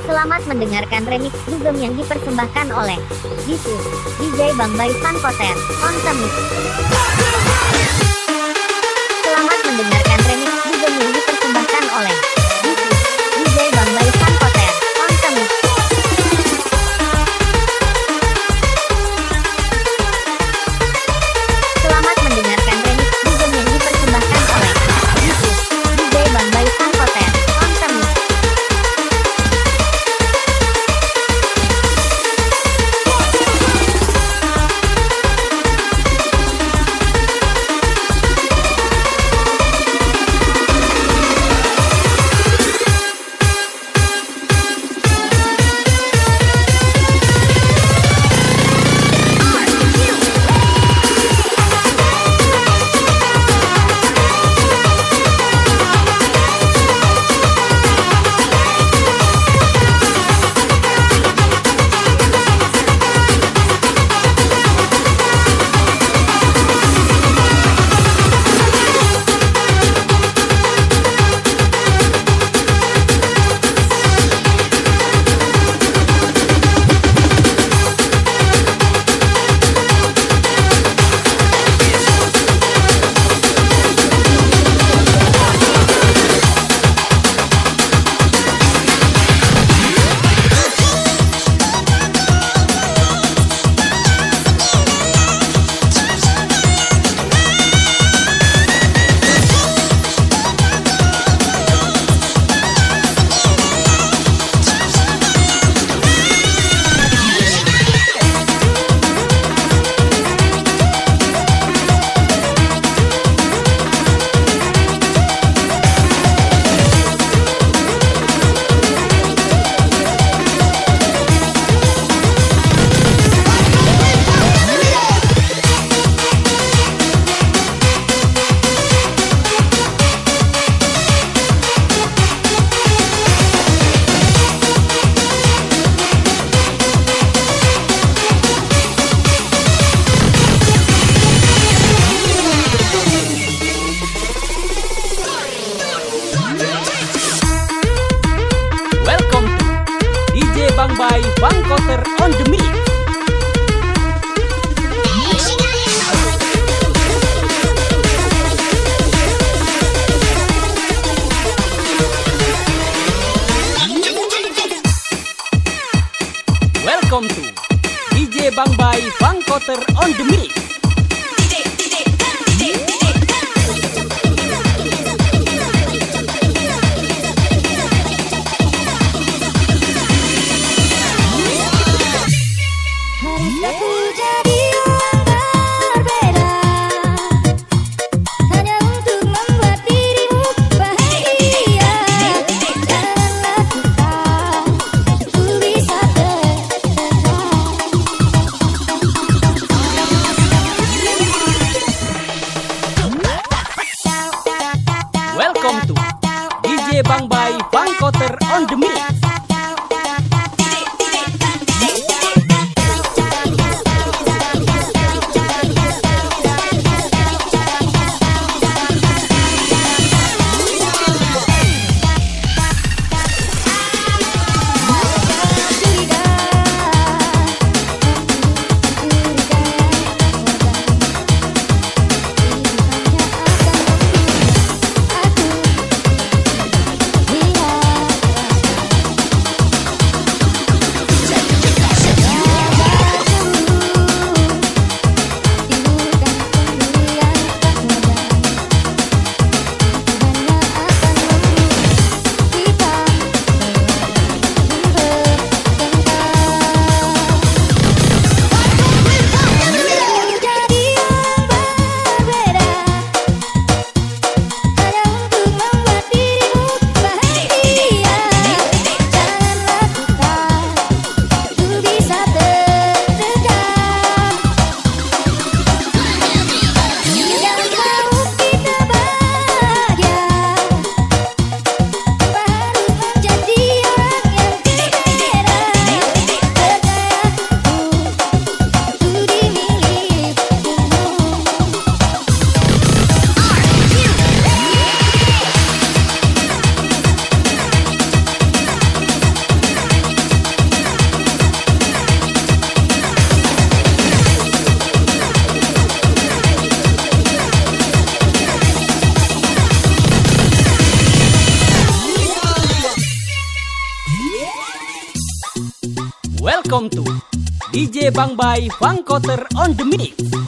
Selamat mendengarkan remix dugem yang dipersembahkan oleh DJ Bang Bay Van Koter on the mix. Selamat mendengarkan remix dugem yang dipersembahkan oleh DJ Bang Bay Van Koter on the mix. Selamat mendengarkan remix dugem yang dipersembahkan oleh DJ Bang Bay Van Koter on the mix. Bang Bay Van Koter on the mix. Welcome to DJ Bang Bay Van Koter on the mix. Aku jadi orang berbeda hanya untuk membuat dirimu bahagia. Janganlah kita ku bisa Welcome to DJ Bang Bay Van Koter on the mix. Aku Welcome to DJ Bang Bai Fangkoter on the Mix.